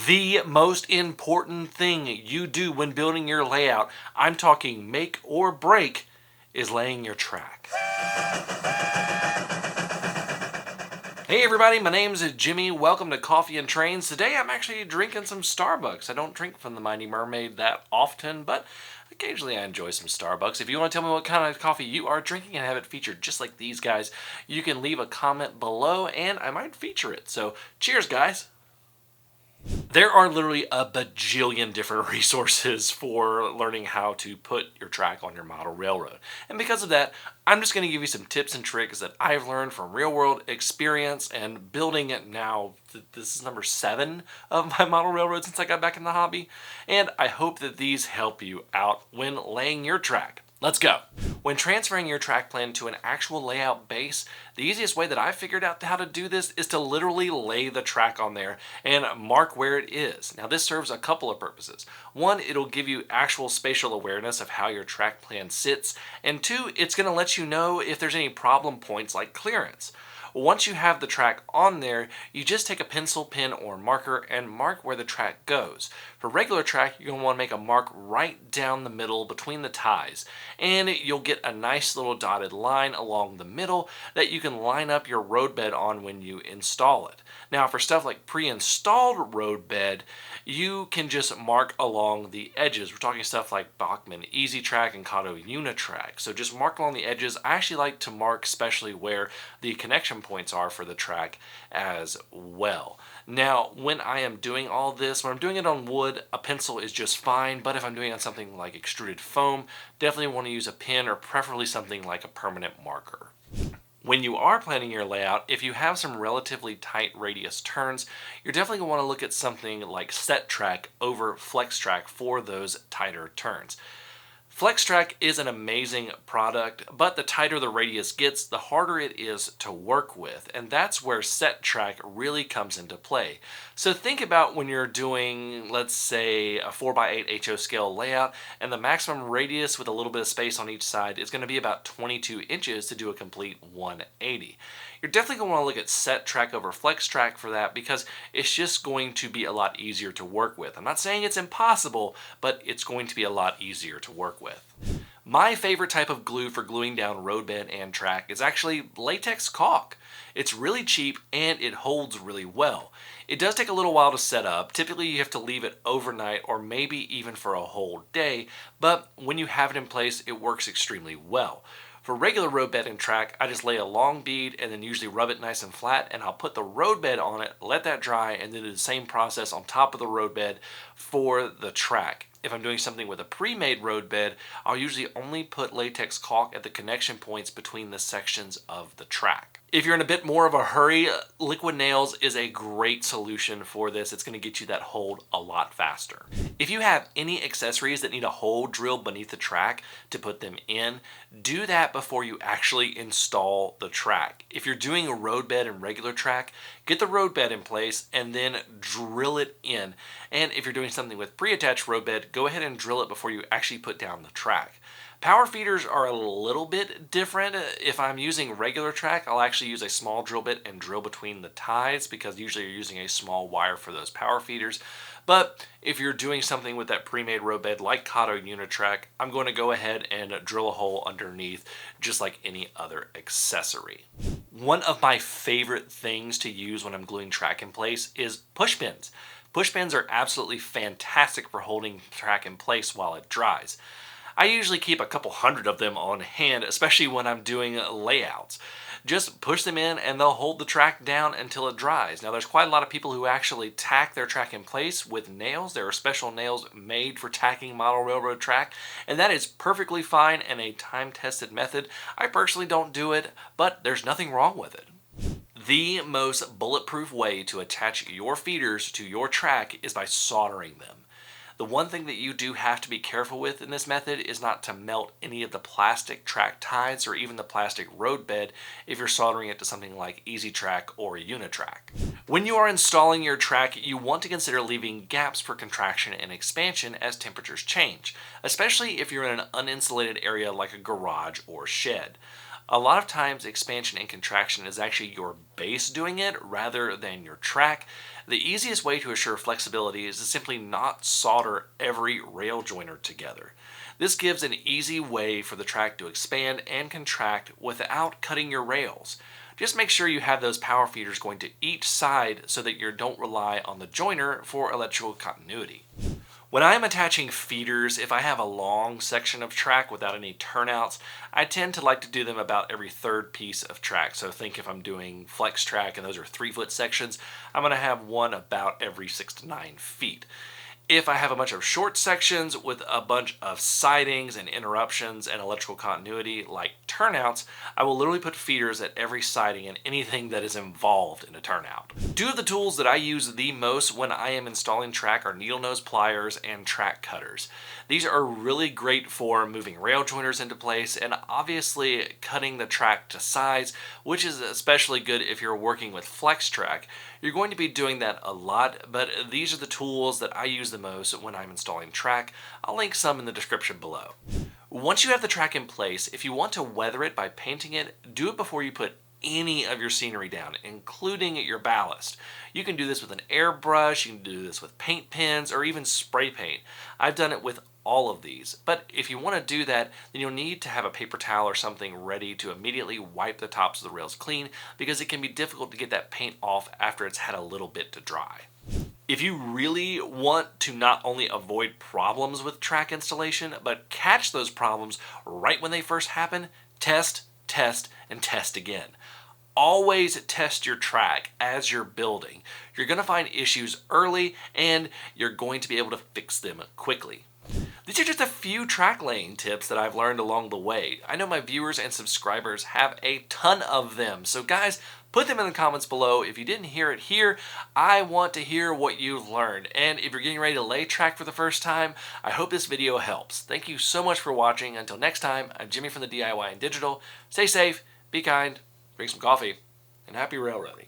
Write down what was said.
The most important thing you do when building your layout, I'm talking make or break, is laying your track. Hey everybody, my name's Jimmy. Welcome to Coffee and Trains. Today I'm actually drinking some Starbucks. I don't drink from the Mighty Mermaid that often, but occasionally I enjoy some Starbucks. If you want to tell me what kind of coffee you are drinking and have it featured just like these guys, you can leave a comment below and I might feature it. So cheers, guys. There are literally a bajillion different resources for learning how to put your track on your model railroad. And because of that, I'm just going to give you some tips and tricks that I've learned from real world experience and building it now. This is number 7 of my model railroad since I got back in the hobby. And I hope that these help you out when laying your track. Let's go. When transferring your track plan to an actual layout base, the easiest way that I figured out how to do this is to literally lay the track on there and mark where it is. Now this serves a couple of purposes. One, it'll give you actual spatial awareness of how your track plan sits, and 2, it's going to let you know if there's any problem points like clearance. Once you have the track on there, you just take a pencil, pen, or marker and mark where the track goes. For regular track, you're going to want to make a mark right down the middle between the ties, and you'll get a nice little dotted line along the middle that you can line up your roadbed on when you install it. Now for stuff like pre-installed roadbed, you can just mark along the edges. We're talking stuff like Bachmann Easy Track and Kato Unitrack. So just mark along the edges. I actually like to mark especially where the connection points are for the track as well. Now, when I am doing all this, when I'm doing it on wood, a pencil is just fine, but if I'm doing it on something like extruded foam, definitely want to use a pen or preferably something like a permanent marker. When you are planning your layout, if you have some relatively tight radius turns, you're definitely going to want to look at something like set track over flex track for those tighter turns. FlexTrack is an amazing product, but the tighter the radius gets, the harder it is to work with, and that's where set track really comes into play. So think about when you're doing, let's say, a 4x8 HO scale layout, and the maximum radius with a little bit of space on each side is going to be about 22 inches to do a complete 180. You're definitely going to want to look at set track over flex track for that because it's just going to be a lot easier to work with. I'm not saying it's impossible, but it's going to be a lot easier to work with. My favorite type of glue for gluing down roadbed and track is actually latex caulk. It's really cheap and it holds really well. It does take a little while to set up. Typically you have to leave it overnight or maybe even for a whole day, but when you have it in place, it works extremely well. For regular roadbed and track, I just lay a long bead and then usually rub it nice and flat, and I'll put the roadbed on it, let that dry, and then do the same process on top of the roadbed for the track. If I'm doing something with a pre-made roadbed, I'll usually only put latex caulk at the connection points between the sections of the track. If you're in a bit more of a hurry, liquid nails is a great solution for this. It's going to get you that hold a lot faster. If you have any accessories that need a hole drilled beneath the track to put them in, do that before you actually install the track. If you're doing a roadbed and regular track, get the roadbed in place and then drill it in. And if you're doing something with pre-attached roadbed, go ahead and drill it before you actually put down the track. Power feeders are a little bit different. If I'm using regular track, I'll actually use a small drill bit and drill between the ties because usually you're using a small wire for those power feeders. But if you're doing something with that pre-made roadbed like Kato Unitrack, I'm going to go ahead and drill a hole underneath just like any other accessory. One of my favorite things to use when I'm gluing track in place is push pins. Push pins are absolutely fantastic for holding track in place while it dries. I usually keep a couple hundred of them on hand, especially when I'm doing layouts. Just push them in and they'll hold the track down until it dries. Now there's quite a lot of people who actually tack their track in place with nails. There are special nails made for tacking model railroad track, and that is perfectly fine and a time-tested method. I personally don't do it, but there's nothing wrong with it. The most bulletproof way to attach your feeders to your track is by soldering them. The one thing that you do have to be careful with in this method is not to melt any of the plastic track ties or even the plastic roadbed if you're soldering it to something like Easy Track or Unitrack. When you are installing your track, you want to consider leaving gaps for contraction and expansion as temperatures change, especially if you're in an uninsulated area like a garage or shed. A lot of times expansion and contraction is actually your base doing it rather than your track. The easiest way to assure flexibility is to simply not solder every rail joiner together. This gives an easy way for the track to expand and contract without cutting your rails. Just make sure you have those power feeders going to each side so that you don't rely on the joiner for electrical continuity. When I'm attaching feeders, if I have a long section of track without any turnouts, I tend to like to do them about every third piece of track. So think if I'm doing flex track and those are 3-foot sections, I'm going to have one about every 6 to 9 feet. If I have a bunch of short sections with a bunch of sidings and interruptions and electrical continuity like turnouts, I will literally put feeders at every siding and anything that is involved in a turnout. Two of the tools that I use the most when I am installing track are needle nose pliers and track cutters. These are really great for moving rail joiners into place and obviously cutting the track to size, which is especially good if you're working with flex track. You're going to be doing that a lot, but these are the tools that I use the most when I'm installing track. I'll link some in the description below. Once you have the track in place, if you want to weather it by painting it, do it before you put any of your scenery down, including your ballast. You can do this with an airbrush, you can do this with paint pens, or even spray paint. I've done it with all of these, but if you want to do that, then you'll need to have a paper towel or something ready to immediately wipe the tops of the rails clean, because it can be difficult to get that paint off after it's had a little bit to dry. If you really want to not only avoid problems with track installation, but catch those problems right when they first happen, test, and test again. Always test your track as you're building. You're going to find issues early and you're going to be able to fix them quickly. These are just a few track laying tips that I've learned along the way. I know my viewers and subscribers have a ton of them. So guys, put them in the comments below. If you didn't hear it here, I want to hear what you've learned. And if you're getting ready to lay track for the first time, I hope this video helps. Thank you so much for watching. Until next time, I'm Jimmy from the DIY and Digital. Stay safe, be kind, drink some coffee, and happy railroading.